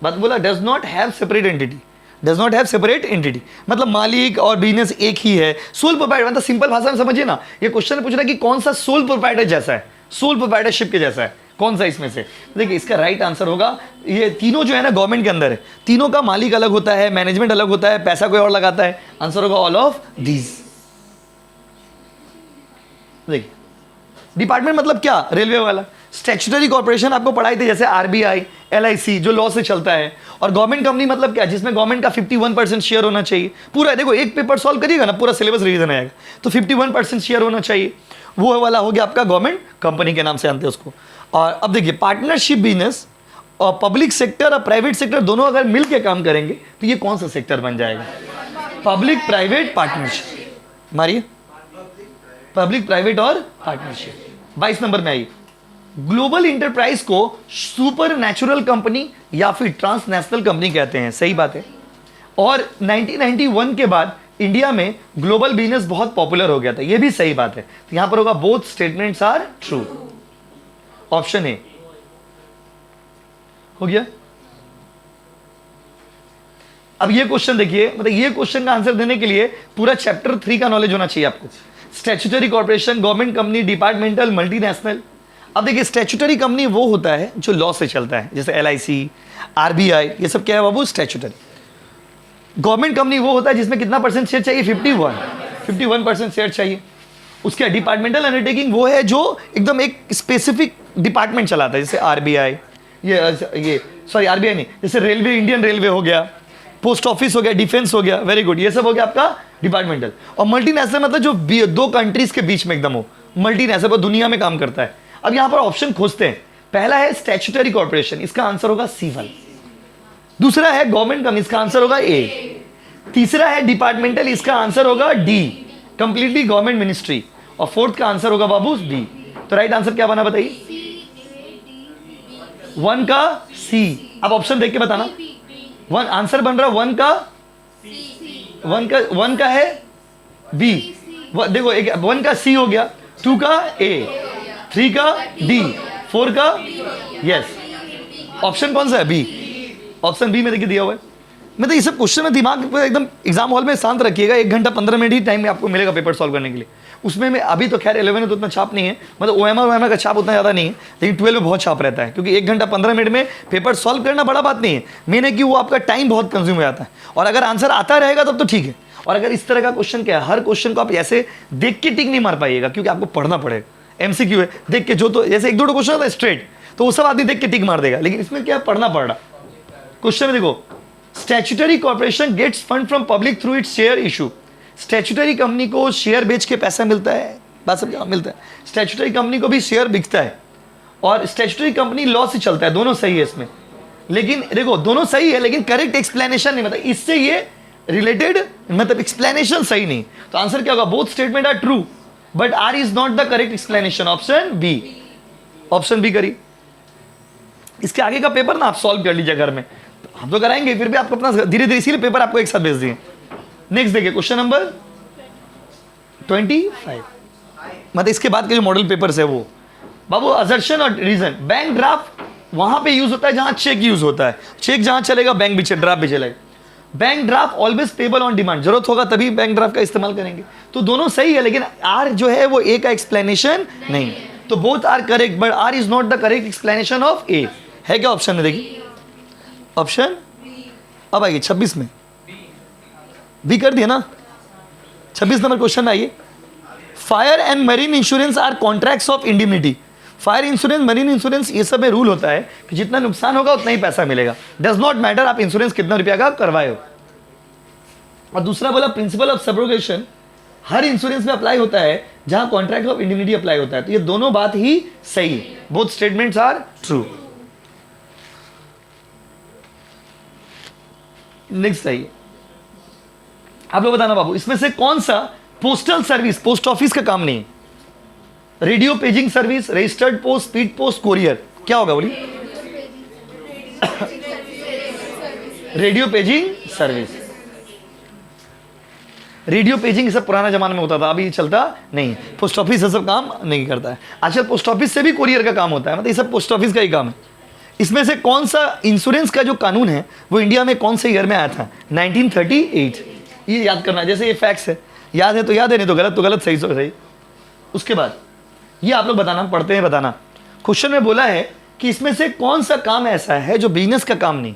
बात बोला does not have separate entity, does not have separate entity मतलब मालिक और बिजनेस एक ही है। सोल प्रोप्राइटर मतलब सिंपल भाषा में समझिए ना, ये क्वेश्चन पूछ रहा है कि कौन सा सोल प्रोप्राइटर जैसा है, सोल प्रोप्राइटरशिप के जैसा है, कौन सा इसमें से। देखिए इसका राइट आंसर होगा ये तीनों जो है ना गवर्नमेंट के अंदर है, तीनों का मालिक अलग होता है, मैनेजमेंट अलग होता है, पैसा कोई और लगाता है। आंसर होगा ऑल ऑफ दीज। देखिए डिपार्टमेंट मतलब क्या, रेलवे वाला। स्टैट्यूटरी कॉर्पोरेशन आपको पढ़ाई थी, जैसे आरबीआई, एलआईसी जो लॉ से चलता है। और गवर्नमेंट कंपनी मतलब क्या, जिसमें गवर्नमेंट का 51% शेयर होना चाहिए। पूरा देखो एक पेपर सॉल्व करिएगा ना, पूरा सिलेबस रिवीजन आएगा, तो 51% शेयर होना चाहिए, वो वाला हो गया आपका गवर्नमेंट कंपनी के नाम से जानते हैं उसको। और अब देखिए पार्टनरशिप बिजनेस और पब्लिक सेक्टर और प्राइवेट सेक्टर दोनों अगर मिल के काम करेंगे तो ये कौन सा सेक्टर बन जाएगा, पब्लिक प्राइवेट पार्टनरशिप। मारिए पब्लिक प्राइवेट और पार्टनरशिप। 22 नंबर में आई, ग्लोबल इंटरप्राइज को सुपर नेचुरल कंपनी या फिर ट्रांसनेशनल कंपनी कहते हैं, सही बात है। और 1991 के बाद इंडिया में ग्लोबल बिजनेस बहुत पॉपुलर हो गया था, यह भी सही बात है। तो यहां पर होगा both statements are true, option A हो गया। अब ये क्वेश्चन देखिए, मतलब ये क्वेश्चन का आंसर देने के लिए पूरा चैप्टर 3 का नॉलेज होना चाहिए आपको। Statutory corporation, government company, departmental, multinational. अब देखिए स्टैट्यूटरी कंपनी वो होता है जो लॉ से चलता है, जैसे एलआईसी, आरबीआई, ये सब क्या है बाबू, स्टैट्यूटरी। गवर्नमेंट कंपनी वो होता है जिसमें कितना परसेंट शेयर चाहिए, 51% शेयर चाहिए। उसके डिपार्टमेंटल अंडरटेकिंग वो है जो एकदम एक स्पेसिफिक डिपार्टमेंट चलाता है, जैसे आरबीआई, ये सॉरी आरबीआई नहीं, जैसे रेलवे, इंडियन रेलवे हो गया, पोस्ट ऑफिस हो गया, डिफेंस हो गया, वेरी गुड, ये सब हो गया आपका डिपार्टमेंटल। और मल्टीनेशनल मतलब जो दो कंट्रीज के बीच में एकदम हो, मल्टीनेशनल पर दुनिया में काम करता है। अब यहां पर ऑप्शन खोजते हैं, पहला है स्टैट्यूटरी कॉर्पोरेशन, इसका आंसर होगा सी वाला। दूसरा है गवर्नमेंट कंपनी, इसका आंसर होगा ए। तीसरा है डिपार्टमेंटल, इसका आंसर होगा डी, कंप्लीटली गवर्नमेंट मिनिस्ट्री। और फोर्थ का आंसर होगा बाबू डी। तो राइट आंसर क्या बना बताइए, 1 का सी। अब ऑप्शन देख के बताना, 1 आंसर बन रहा है 1 का है बी, देखो एक 1 का सी हो गया, 2 का ए, 3 का डी, 4 का यस। ऑप्शन कौन सा है, बी। ऑप्शन बी में देखिए दिया हुआ है। मतलब ये सब क्वेश्चन में दिमाग पे एकदम एग्जाम हॉल में शांत रखिएगा, 1 घंटा 15 मिनट ही टाइम आपको मिलेगा पेपर सॉल्व करने के लिए। उसमें में अभी तो खैर 11 में तो उतना छाप नहीं है, मतलब ओएमआर का छाप उतना ज़्यादा नहीं है, लेकिन 12 में बहुत छाप रहता है, क्योंकि 1 घंटा 15 मिनट में पेपर सॉल्व करना बड़ा बात नहीं है, मेन है कि वो आपका टाइम बहुत कंज्यूम हो जाता है। और अगर आंसर आता रहेगा तब तो ठीक है। और अगर इस तरह का क्वेश्चन क्या है, हर क्वेश्चन को आप ऐसे देख के टिक नहीं मार पाइएगा, क्योंकि आपको पढ़ना पड़ेगा। एमसीक्यू है, देख के जो तो जैसे 1-2 क्वेश्चन होता है स्ट्रेट, तो वो सब आदमी देख के टिक मार देगा, लेकिन इसमें क्या पढ़ना पड़ रहा। क्वेश्चन में देखो, statutory corporation gets fund from public through its share issue. Statutory company को शेयर बेच के पैसा मिलता है, बात समझ मिलता है। स्टैट्यूटरी कंपनी को भी शेयर बिकता है, और स्टैट्यूटरी कंपनी लॉ से चलता है, दोनों सही है इसमें। लेकिन देखो दोनों सही है, लेकिन करेक्ट एक्सप्लेनेशन नहीं, मतलब इससे ये रिलेटेड मतलब एक्सप्लेनेशन सही नहीं। तो आंसर क्या होगा, both statement are true but R is not the correct explanation, option B. Option B करिए। इसके आगे का पेपर ना आप सॉल्व कर लीजिए घर में, हम तो कराएंगे, फिर भी आपको अपना धीरे धीरे, इसीलिए पेपर आपको एक साथ भेज दिए। नेक्स्ट देखिए क्वेश्चन नंबर 25, मतलब इसके बाद के जो मॉडल पेपर्स है वो बाबू, असर्शन और रीजन। बैंक ड्राफ्ट वहां पे यूज होता है जहां चेक यूज होता है, चेक जहां चलेगा बैंक भी ड्राफ्ट भी चलेगा। Bank draft always payable on demand, जरूरत होगा तभी बैंक ड्राफ्ट का इस्तेमाल करेंगे। तो दोनों सही है, लेकिन आर जो है वो ए का एक्सप्लेनेशन नहीं। तो both are correct but R is not the correct explanation of A. है क्या ऑप्शन में? देखिए ऑप्शन अब आइए 26 में बी कर दिया ना। 26 नंबर क्वेश्चन आइए। Fire and marine insurance are contracts of indemnity. Fire insurance, marine insurance, ये सब में रूल होता है कि जितना नुकसान होगा उतना ही पैसा मिलेगा। डज नॉट मैटर आप इंश्योरेंस कितना रुपया का करवाए हो। और दूसरा बोला principle of subrogation her insurance में अप्लाई होता है जहां कॉन्ट्रैक्ट ऑफ इंडिमिनिटी अप्लाई होता है। तो ये दोनों बात ही सही है, both statements are true. Next आइए, आप लोग बताना बाबू, इसमें से कौन सा पोस्टल सर्विस, पोस्ट ऑफिस का काम नहीं है? Radio paging service, registered post, speed post, courier, क्या होगा बोलिए? Radio paging service. Radio paging सब पुराना जमाने में होता था, अभी चलता नहीं। पोस्ट ऑफिस ये सब काम नहीं करता है आजकल। पोस्ट ऑफिस से भी कोरियर का काम होता है, मतलब ये सब पोस्ट ऑफिस का ही काम है। इसमें से कौन सा इंश्योरेंस का जो कानून है वो इंडिया में कौन से ईयर में आया था? 1938। ये याद करना, जैसे ये फैक्ट्स है, याद है तो याद है, नहीं तो गलत सही तो सही। उसके बाद ये आप लोग बताना, पढ़ते हैं बताना। क्वेश्चन में बोला है कि इसमें से कौन सा काम ऐसा है जो बिजनेस का काम नहीं?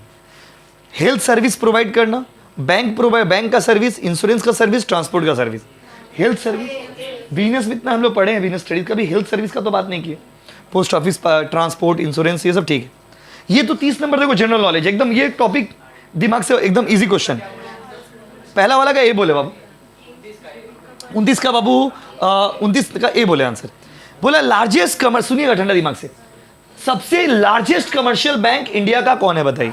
हेल्थ सर्विस प्रोवाइड करना, बैंक का सर्विस, इंश्योरेंस का सर्विस, ट्रांसपोर्ट का सर्विस। हेल्थ सर्विस, बिजनेस में इतना हम लोग पढ़े हैं बिजनेस स्टडीज, कभी हेल्थ सर्विस का तो बात नहीं की है। पोस्ट ऑफिस, ट्रांसपोर्ट, इंश्योरेंस, ये सब ठीक है। ये तो 30 नंबर देखो जनरल नॉलेज, एकदम ये टॉपिक दिमाग से एकदम इजी क्वेश्चन। पहला वाला का ए बोले बाबू, 29 का बाबू 29 का ए बोले आंसर। बोला लार्जेस्ट कमर्स, सुनिएगा ठंडा दिमाग से, सबसे लार्जेस्ट कमर्शियल बैंक इंडिया का कौन है बताइए?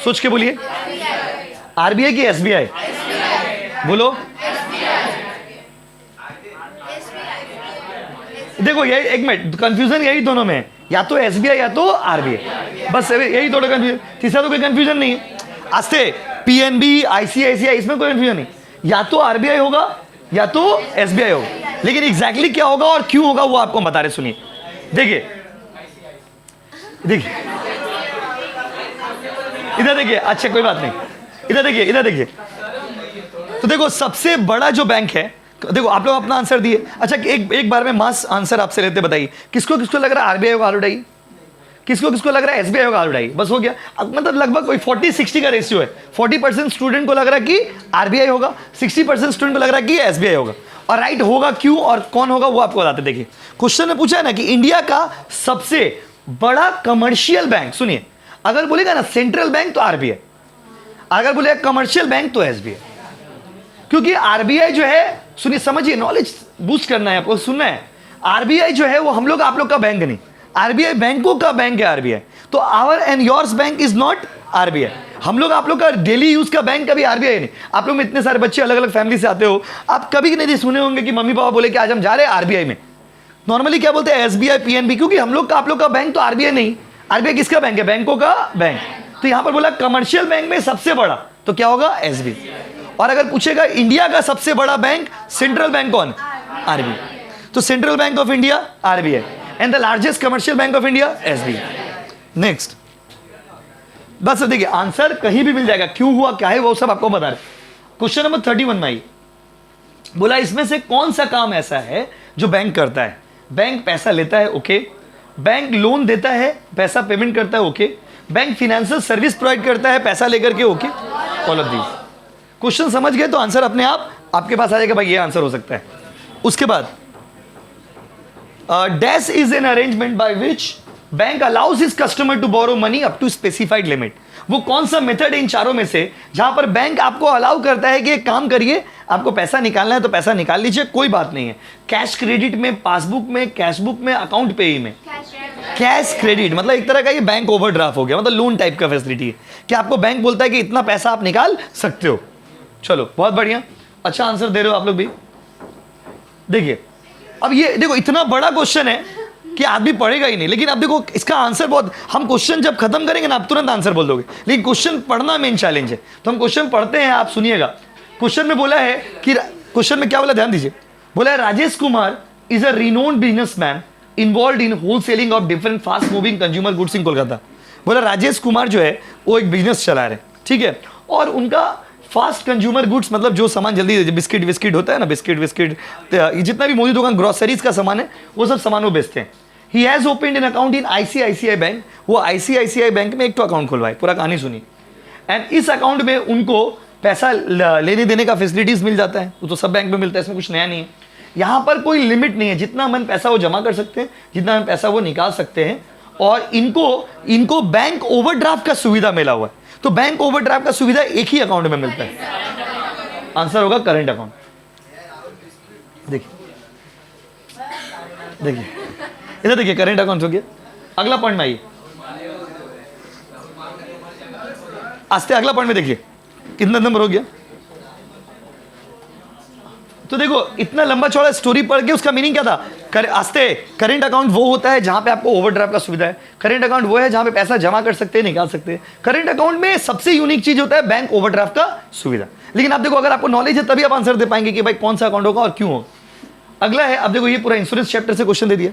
सोच के बोलिए। आरबीआई की एसबीआई? बोलो। देखो यही, एक मिनट, कंफ्यूजन यही दोनों में है, या तो एसबीआई या तो आरबीआई, बस यही थोड़ा कंफ्यूजन, तीसरा तो कोई कंफ्यूजन नहीं है। आस्ते, पीएनबी, आईसीआईसीआई, इसमें कोई कंफ्यूजन नहीं, या तो आरबीआई होगा या तो एसबीआई होगा। लेकिन एग्जैक्टली क्या होगा और क्यों होगा वो आपको बता रहे, सुनिए। देखिए इधर देखिए, अच्छा कोई बात नहीं, इधर देखिए। तो देखो सबसे बड़ा जो बैंक है, देखो आप लोग अपना आंसर दिए। अच्छा एक बार में मास आंसर आपसे लेते बताइए, किसको किसको लग रहा है आरबीआई होगा आर, किसको किसको लग रहा है एसबीआई होगा आर? बस हो गया। मतलब लगभग कोई 40-60 का रेशियो है। 40% स्टूडेंट को लग रहा है कि आरबीआई होगा, 60% स्टूडेंट को लग रहा है कि एसबीआई होगा। और राइट होगा क्यों और कौन होगा वो आपको बताते। देखिए क्वेश्चन में पूछा है ना कि इंडिया का सबसे बड़ा कमर्शियल बैंक, सुनिए, अगर बोलेगा ना सेंट्रल बैंक तो आरबीआई, अगर बोलेगा कमर्शियल बैंक तो एसबीआई। क्योंकि आरबीआई जो है, सुनिए समझिए, नॉलेज बूस्ट करना है आपको, सुनना है। आरबीआई जो है वो हम लोग आप लोग का बैंक नहीं, आरबीआई बैंकों का बैंक है आरबीआई। तो our and yours bank is not RBI. हम लोग आप लोग का डेली यूज का बैंक कभी आरबीआई नहीं। आप लोग में इतने सारे बच्चे अलग अलग फैमिली से आते हो, आप कभी नहीं सुने होंगे कि मम्मी पापा बोले कि आज हम जा रहे हैं आरबीआई में। नॉर्मली क्या बोलते हैं? एसबीआई, पीएनबी, क्योंकि हम लोग का आप लोग का बैंक तो आरबीआई नहीं। आरबीआई किसका बैंक है? बैंकों का बैंक। तो यहां पर बोला कमर्शियल बैंक में सबसे बड़ा, तो क्या होगा? एसबीआई। और अगर पूछेगा इंडिया का सबसे बड़ा बैंक, सेंट्रल बैंक कौन? आरबीआई। तो central bank of India RBI and the largest commercial bank of India SBI. Next, बस देखिए आंसर कहीं भी मिल जाएगा, क्यों हुआ क्या है वो सब आपको बता रहे। क्वेश्चन नंबर 31 में आई, बोला इसमें से कौन सा काम ऐसा है जो बैंक करता है? बैंक पैसा लेता है, ओके। बैंक लोन देता है, पैसा पेमेंट करता है, okay. Bank financial service provide करता है पैसा लेकर के, okay. All of these question समझ गए तो आंसर अपने आप आपके पास आ जाएगा, भाई ये आंसर हो सकता है। उसके बाद dash is an arrangement by which bank allows his customer to borrow money up to specified limit. वो कौन सा मेथड है इन चारों में से जहां पर बैंक आपको अलाउ करता है कि एक काम करिए, आपको पैसा निकालना है तो पैसा निकाल लीजिए, कोई बात नहीं है। कैश क्रेडिट में, पासबुक में, कैशबुक में, अकाउंट पे ही में। कैश क्रेडिट मतलब एक तरह का ये बैंक ओवरड्राफ्ट हो गया, मतलब लोन टाइप का फैसिलिटी है कि आपको बैंक बोलता है कि इतना पैसा आप निकाल सकते हो। चलो बहुत बढ़िया, अच्छा आंसर दे रहे हो आप लोग भी। देखिए अब ये देखो इतना बड़ा क्वेश्चन है कि आदमी पढ़ेगा ही नहीं, लेकिन अब देखो इसका आंसर बहुत, हम क्वेश्चन जब खत्म करेंगे ना आप तुरंत आंसर बोल दोगे, लेकिन क्वेश्चन पढ़ना मेन चैलेंज है। तो हम क्वेश्चन पढ़ते हैं, आप सुनिएगा। क्वेश्चन में बोला है कि, क्वेश्चन में क्या बोला ध्यान दीजिए, बोला है Rajesh Kumar is a renowned businessman involve in wholesaling of different fast moving consumer goods in Kolkata. बोला राजेश कुमार जो है वो एक बिजनेस चला रहे, ठीक है। और उनका फास्ट कंज्यूमर गुड्स मतलब जो सामान जल्दी, बिस्किट विस्किट होता है ना, बिस्किट विस्किट, जितना भी मौजूद दुकान ग्रोसरीज का सामान है वो सब सामान वो बेचते हैं। He has opened an account in ICICI bank, वो ICICI बैंक में एक तो अकाउंट खुलवाए, पूरा कहानी सुनी। एंड इस अकाउंट में उनको पैसा लेने देने का फैसिलिटीज मिल जाता है, वो तो सब बैंक में मिलता है, इसमें कुछ नया नहीं है। यहाँ पर कोई लिमिट नहीं है, जितना मन पैसा वो जमा कर सकते हैं, जितना मन पैसा वो निकाल सकते हैं। और इनको बैंक ओवरड्राफ्ट का सुविधा मिला हुआ है। तो बैंक ओवरड्राफ्ट का सुविधा एक ही अकाउंट में मिलता है, आंसर होगा करंट अकाउंट। देखिए देखिए इधर देखिए, करंट अकाउंट हो गया। अगला पॉइंट में आइए, आस्ते अगला पॉइंट में देखिए कितना नंबर हो गया। तो देखो इतना लंबा चौड़ा स्टोरी पढ़ के उसका मीनिंग क्या था, आस्ते करंट अकाउंट वो होता है जहां पे आपको ओवरड्राफ्ट का सुविधा है। करंट अकाउंट वो है जहां पे पैसा जमा कर सकते हैं, निकाल सकते हैं। करंट अकाउंट में सबसे यूनिक चीज होता है बैंक ओवरड्राफ्ट का सुविधा। लेकिन आप देखो, अगर आपको नॉलेज है तभी आप आंसर दे पाएंगे कि भाई कौन सा अकाउंट होगा और क्यों हो। अगला है, अब देखो ये पूरा इंश्योरेंस चैप्टर से क्वेश्चन दे दिया।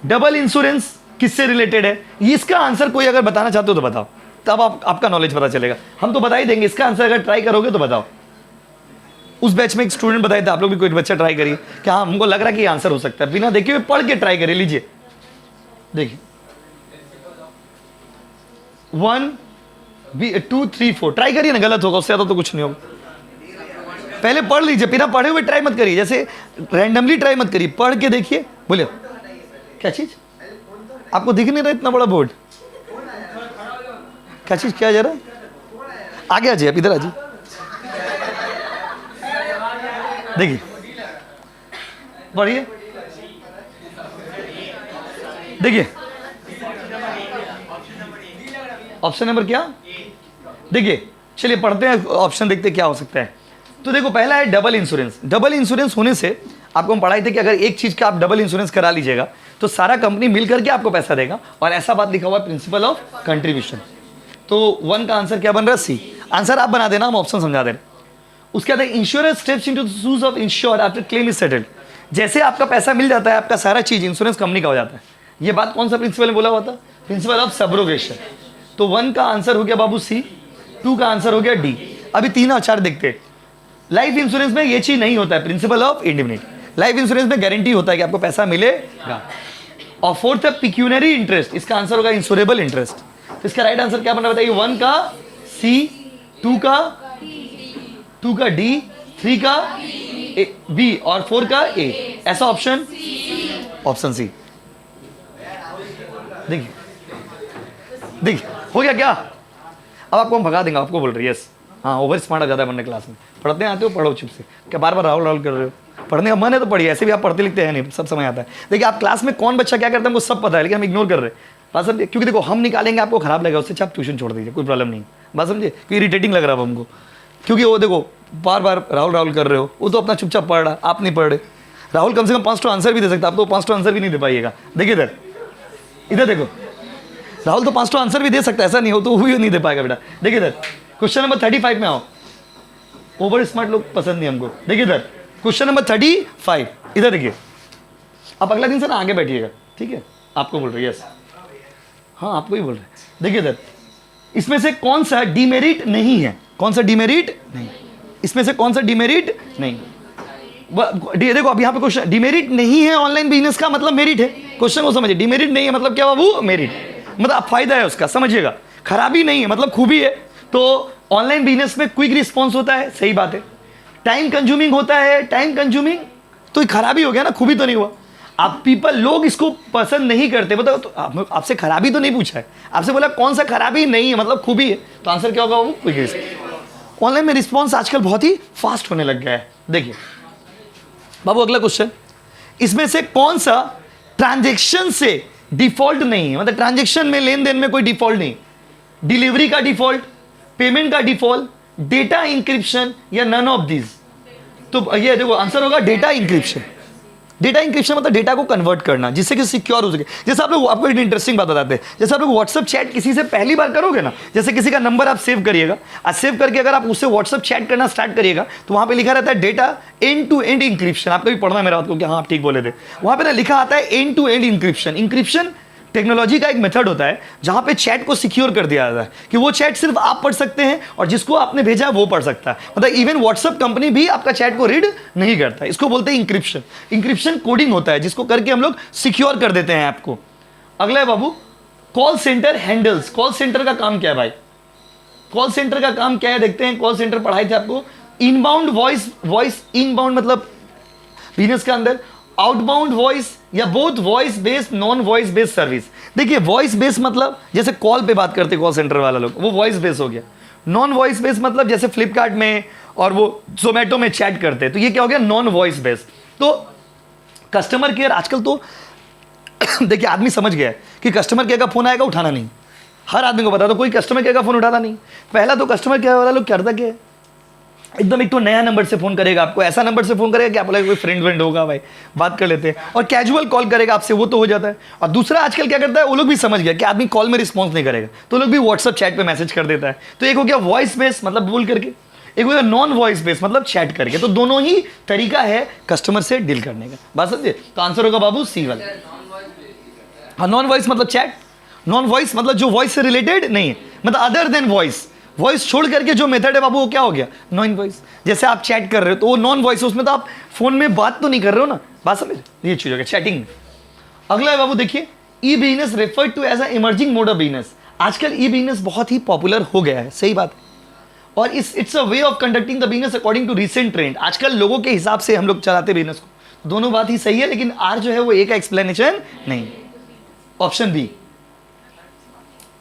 डबल इंश्योरेंस किससे रिलेटेड है, इसका आंसर कोई अगर बताना चाहते हो तो बताओ, तब आपका नॉलेज पता चलेगा। हम तो बता ही देंगे, इसका आंसर अगर ट्राई करोगे तो बताओ। उस बैच में एक स्टूडेंट बताया था, आप लोग भी कोई बच्चा ट्राई करिए कि हाँ हमको लग रहा है कि आंसर हो सकता है, बिना देखे हुए पढ़ के ट्राई करिए। लीजिए देखिए 1 2 3 4 ट्राई करिए ना, गलत होगा, उससे ज्यादा तो कुछ नहीं होगा। पहले पढ़ लीजिए, बिना पढ़े हुए ट्राई मत करिए, जैसे रैंडमली ट्राई मत करिए, पढ़ के देखिए। बोलिए क्या चीज, आपको दिख नहीं रहा इतना बड़ा बोर्ड, क्या चीज, क्या जरा आगे आ जाइए, आप इधर आ जाइए। देखिए पढ़िए, देखिए ऑप्शन नंबर क्या, देखिए चलिए पढ़ते हैं ऑप्शन, देखते हैं क्या हो सकता है। तो देखो पहला है डबल इंश्योरेंस। डबल इंश्योरेंस होने से आपको हम पढ़ाई थे कि अगर एक चीज का आप डबल इंश्योरेंस करा लीजिएगा तो सारा कंपनी मिल करके आपको पैसा देगा, और ऐसा बात लिखा हुआ है प्रिंसिपल ऑफ कंट्रीब्यूशन। तो 1 का आंसर क्या बन रहा है, सी। आंसर आप बना देना, हम ऑप्शन समझा दे रहे हैं। उसके बाद insurance steps into the shoes of ensure after claim is settled. जैसे आपका पैसा मिल जाता है, आपका सारा चीज इंश्योरेंस कंपनी का हो जाता है। ये बात कौन सा प्रिंसिपल ने बोला हुआ था, प्रिंसिपल ऑफ सब्रोगेशन। तो 1 का आंसर हो गया बाबू सी, 2 का आंसर हो गया डी। अभी 3 और 4 देखते हैं। लाइफ इंश्योरेंस में ये चीज नहीं होता है, प्रिंसिपल ऑफ इंडिमनिटी। लाइफ इंश्योरेंस में गारंटी होता है कि आपको पैसा मिलेगा। और 4th है पिक्यूनरी इंटरेस्ट, इसका आंसर होगा इंश्योरेबल इंटरेस्ट। इसका राइट आंसर क्या बना बताइए, 1 का सी, 2 का डी, 3 का बी और 4 का ए। ऐसा ऑप्शन सी। देखिए देखिए हो गया क्या। अब आपको हम भगा देंगे, आपको बोल रही है यस, हाँ ओवर स्मार्ट ज़्यादा बनने क्लास में। पढ़ते आते हो, पढ़ो चुप से, क्या बार बार राहुल कर रहे हो। पढ़ने का मन है तो पढ़िए, ऐसे भी आप पढ़ते लिखते हैं नहीं, सब समय आता है। देखिए आप क्लास में कौन बच्चा क्या करता है हमको सब पता है, लेकिन हम इग्नोर कर रहे हैं, बात समझिए। क्योंकि देखो हम निकालेंगे आपको खराब लगेगा, उससे आप ट्यूशन छोड़ दीजिए, कोई प्रॉब्लम नहीं, बात समझिए। क्योंकि इरिटेटिंग लग रहा है हमको, क्योंकि वो देखो बार बार राहुल कर रहे हो, वो तो अपना चुपचाप पढ़ रहा, आप नहीं पढ़ रहे। राहुल कम से कम 5 आंसर भी दे सकता, आप तो 5 आंसर भी नहीं दे पाइएगा। देखिए इधर देखो, राहुल तो 5 आंसर भी दे सकता है, ऐसा नहीं हो तो वो भी नहीं दे पाएगा बेटा। देखिए इधर क्वेश्चन नंबर 35 में आओ, ओवर स्मार्ट लोग पसंद नहीं हमको। देखिए इधर क्वेश्चन नंबर 35, इधर देखिए। आप अगला दिन से ना आगे बैठिएगा, ठीक है, आपको बोल रहे यस, हाँ आपको ही बोल रहे। देखिए इधर इसमें से कौन सा डिमेरिट नहीं है, कौन सा डिमेरिट नहीं, इसमें से कौन सा डिमेरिट नहीं। देखो अब यहाँ पे क्वेश्चन डिमेरिट नहीं है, ऑनलाइन बिजनेस का मतलब मेरिट है। क्वेश्चन को समझिए, डिमेरिट नहीं है मतलब क्या बाबू, मेरिट, मतलब फायदा है उसका, समझिएगा। खराबी नहीं है मतलब खूबी है। तो ऑनलाइन बिजनेस में क्विक रिस्पॉन्स होता है, सही बात है। टाइम कंज्यूमिंग होता है, टाइम कंज्यूमिंग तो खराबी हो गया ना, खूबी तो नहीं हुआ। आप लोग इसको पसंद नहीं करते, मतलब तो आपसे खराबी तो नहीं पूछा है, आपसे बोला कौन सा खराबी नहीं है मतलब खूबी है, तो आंसर क्या होगा वो क्विक रिस्पॉन्स। ऑनलाइन में रिस्पॉन्स आजकल बहुत ही फास्ट होने लग गया है। देखिए बाबू अगला क्वेश्चन, इसमें से कौन सा ट्रांजेक्शन से डिफॉल्ट नहीं है, मतलब ट्रांजेक्शन में लेन देन में कोई डिफॉल्ट नहीं, डिलीवरी का डिफॉल्ट, पेमेंट का डिफॉल्ट, डेटा इंक्रिप्शन या नन ऑफ दीज। तो ये देखो आंसर होगा डेटा इंक्रिप्शन। डेटा इंक्रिप्शन मतलब डेटा को कन्वर्ट करना जिससे कि सिक्योर हो सके। जैसे आप लोग, आपको एक इंटरेस्टिंग बात बताते हैं, जैसे आप लोग व्हाट्सएप चैट किसी से पहली बार करोगे ना, जैसे किसी का नंबर आप सेव करिएगा, आज सेव करके अगर आप उससे व्हाट्सएप चैट करना स्टार्ट करिएगा तो वहां पे लिखा रहता है data end to end encryption. आपको भी पढ़ना मेरा बात को कि हाँ आप ठीक बोले थे, वहां पे ना लिखा आता है end to end encryption. Encryption technology का एक मेथड होता है जहां पे चैट को सिक्योर कर दिया जाता है कि वो चैट सिर्फ आप पढ़ सकते हैं और जिसको आपने भेजा है वो पढ़ सकता है। मतलब इवन व्हाट्सएप कंपनी भी आपका चैट को रीड नहीं करता है। इसको बोलते हैं इंक्रिप्शन। इंक्रिप्शन कोडिंग होता है जिसको करके हम लोग सिक्योर कर देते हैं ऐप को। अगला है बाबू call centre handles. Call centre का काम क्या है भाई? कॉल सेंटर का काम क्या है देखते हैं। कॉल सेंटर पढ़ाए थे आपको। इनबाउंड वॉइस इनबाउंड मतलब बिजनेस के अंदर, आउटबाउंड वॉइस या both voice based non voice based service. देखिए वॉइस बेस्ड मतलब जैसे कॉल पे बात करते कॉल सेंटर वाला लोग, वो वॉइस बेस्ड हो गया। नॉन वॉइस बेस्ड मतलब जैसे फ्लिपकार्ट में और वो जोमेटो में चैट करते हैं, तो ये क्या हो गया? Non voice based. तो कस्टमर केयर आजकल तो देखिए आदमी समझ गया है कि कस्टमर केयर का फोन आएगा उठाना नहीं। हर आदमी को पता, तो कोई कस्टमर केयर का फोन उठाता नहीं। पहला तो कस्टमर केयर वाला लोग करता क्या है, एकदम एक तो नया नंबर से फोन करेगा आपको, ऐसा नंबर से फोन करेगा कि आप बोला कोई फ्रेंड होगा भाई बात कर लेते हैं, और कैजुअल कॉल करेगा आपसे, वो तो हो जाता है। और दूसरा आजकल क्या करता है, वो लोग भी समझ गया कि आदमी कॉल में रिस्पॉन्स नहीं करेगा, तो लोग भी व्हाट्सअप चैट पे मैसेज कर देता है। तो एक हो गया वॉइस बेस मतलब बोल करके, एक हो गया नॉन वॉइस बेस मतलब चैट करके। तो दोनों ही तरीका है कस्टमर से डील करने का। बात समझे? तो आंसर होगा बाबू सी वाला। हाँ, नॉन वॉइस मतलब चैट। नॉन वॉइस मतलब जो वॉइस से रिलेटेड नहीं है, मतलब अदर देन वॉइस। वॉइस छोड़ करके जो मेथड है बाबू वो क्या हो गया? Non voice. जैसे आप चैट कर रहे हो तो वो नॉन वॉइस है, उसमें तो आप फोन में बात तो नहीं कर रहे हो ना। बात समझ? ये चीज हो गया चैटिंग में। अगला है बाबू देखिए e business referred to as a emerging mode of business. आजकल ई बिजनेस बहुत ही पॉपुलर हो गया है, सही बात है। और it's a way of conducting the business according to recent trend. आजकल लोगों के हिसाब से हम लोग चलाते बिजनेस को। दोनों बात ही सही है, लेकिन आर जो है वो एक एक्सप्लेनेशन नहीं। ऑप्शन बी,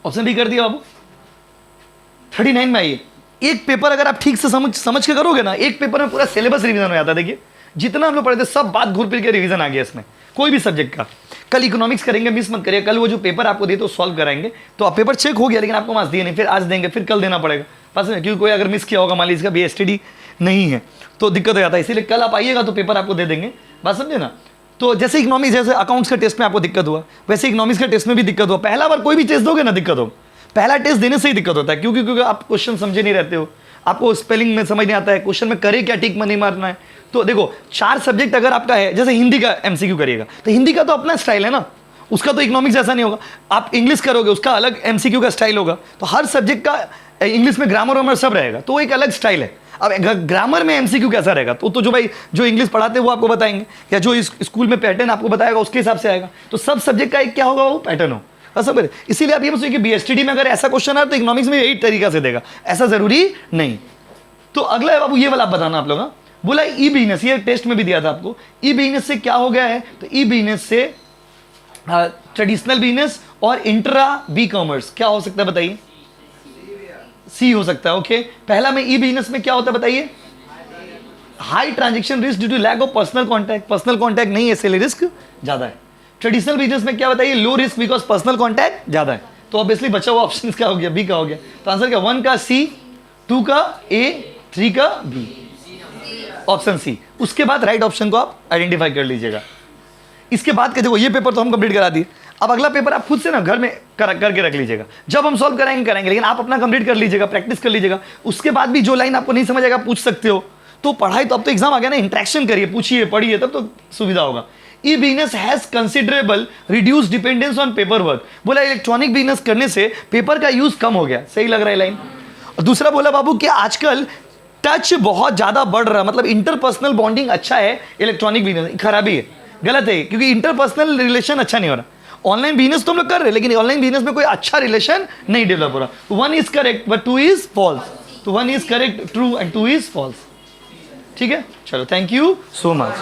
ऑप्शन बी कर दिया बाबू। 39 में आइए। एक पेपर अगर आप ठीक से समझ के करोगे ना, एक पेपर में पूरा सिलेबस रिवीजन हो जाता है। देखिए जितना हम लोग पढ़े थे सब बात घूर फिर के रिवीजन आ गया इसमें, कोई भी सब्जेक्ट का। कल इकोनॉमिक्स करेंगे, मिस मत करिए। कल वो जो पेपर आपको दिए तो सॉल्व कराएंगे, तो आप पेपर चेक हो गया लेकिन आपको मार्क्स दिए नहीं, फिर आज देंगे, फिर कल देना पड़ेगा। बस क्योंकि कोई अगर मिस किया होगा, मान लीजिए इसका BSTD नहीं है तो दिक्कत हो जाता है। इसीलिए कल आप आइएगा तो पेपर आपको दे देंगे। बात समझे ना? तो जैसे इकोनॉमिक्स, जैसे अकाउंट्स का टेस्ट में आपको दिक्कत हुआ, वैसे इकोनॉमिक्स का टेस्ट में भी दिक्कत हुआ। पहला बार कोई भी टेस्ट दोगे ना दिक्कत हो, पहला टेस्ट देने से ही दिक्कत होता है। क्योंकि आप क्वेश्चन समझे नहीं रहते हो, आपको स्पेलिंग में समझ नहीं आता है, क्वेश्चन में करे क्या टिक में नहीं मारना है। तो देखो 4 सब्जेक्ट अगर आपका है, जैसे हिंदी का MCQ करिएगा तो हिंदी का तो अपना स्टाइल है ना, उसका तो इकोनॉमिक्स जैसा नहीं होगा। आप इंग्लिश करोगे उसका अलग MCQ का स्टाइल होगा। तो हर सब्जेक्ट का इंग्लिश में ग्रामर वामर सब रहेगा, तो एक अलग स्टाइल है। अब ग्रामर में MCQ कैसा रहेगा तो जो भाई जो इंग्लिश पढ़ाते हैं वो आपको बताएंगे, या जो स्कूल में पैटर्न आपको बताएगा उसके हिसाब से आएगा। तो सब सब्जेक्ट का एक क्या होगा, वो पैटर्न हो। सब इसीलिए आप ये सोचिए कि BSTD में अगर ऐसा क्वेश्चन है तो इकोनॉमिक्स में यही तरीका से देगा, ऐसा जरूरी नहीं। तो अगला है बाबू ये वाला आप बताना आप लोग। बोला ई बिजनेस, ये टेस्ट में भी दिया था आपको। ई बिजनेस से क्या हो गया है, तो ई बिजनेस से ट्रेडिशनल बिजनेस और इंट्रा बी कॉमर्स क्या हो सकता है बताइए? सी हो सकता है। ओके, पहला में ई बिजनेस में क्या होता है बताइए? High transaction risk due to lack of personal contact. Personal contact नहीं है इसलिए रिस्क ज्यादा है। ट्रेडिशनल बिजनेस में क्या बताइए? Low risk because personal contact ज्यादा है। तो ऑब्वियसली बचा हुआ ऑप्शन क्या हो गया? बी का हो गया। तो आंसर क्या? 1 का सी, 2 का ए, 3 का बी, ऑप्शन सी। उसके बाद राइट ऑप्शन को आप आइडेंटिफाई कर लीजिएगा। इसके बाद देखो ये पेपर तो हम कंप्लीट करा दिए। अब अगला पेपर आप खुद से ना घर में करके रख लीजिएगा। जब हम सॉल्व कराएंगे लेकिन आप अपना कंप्लीट कर लीजिएगा, प्रैक्टिस कर लीजिएगा। उसके बाद भी जो लाइन आपको नहीं समझ आएगा पूछ सकते हो। तो पढ़ाई तो अब तो एग्जाम आ गया ना, इंटरेक्शन करिए, पूछिए, पढ़िए, तब तो सुविधा होगा। E business has considerable reduce dependence on paper work. बोला इलेक्ट्रॉनिक बिजनेस करने से पेपर का यूज कम हो गया। सही लग रहा है लाइन। और दूसरा बोला बाबू कि आजकल टच बहुत ज्यादा बढ़ रहा, मतलब इंटरपर्सनल बॉन्डिंग अच्छा है इलेक्ट्रॉनिक बिजनेस, खराबी है, गलत है, क्योंकि इंटरपर्सनल रिलेशन अच्छा नहीं हो रहा। ऑनलाइन बिजनेस तो हम लोग कर रहे हैं लेकिन ऑनलाइन बिजनेस में कोई अच्छा रिलेशन नहीं डेवलप हो रहा। 1 is correct but 2 is false. तो 1 is correct true and 2 is false. ठीक है, चलो, थैंक यू सो मच।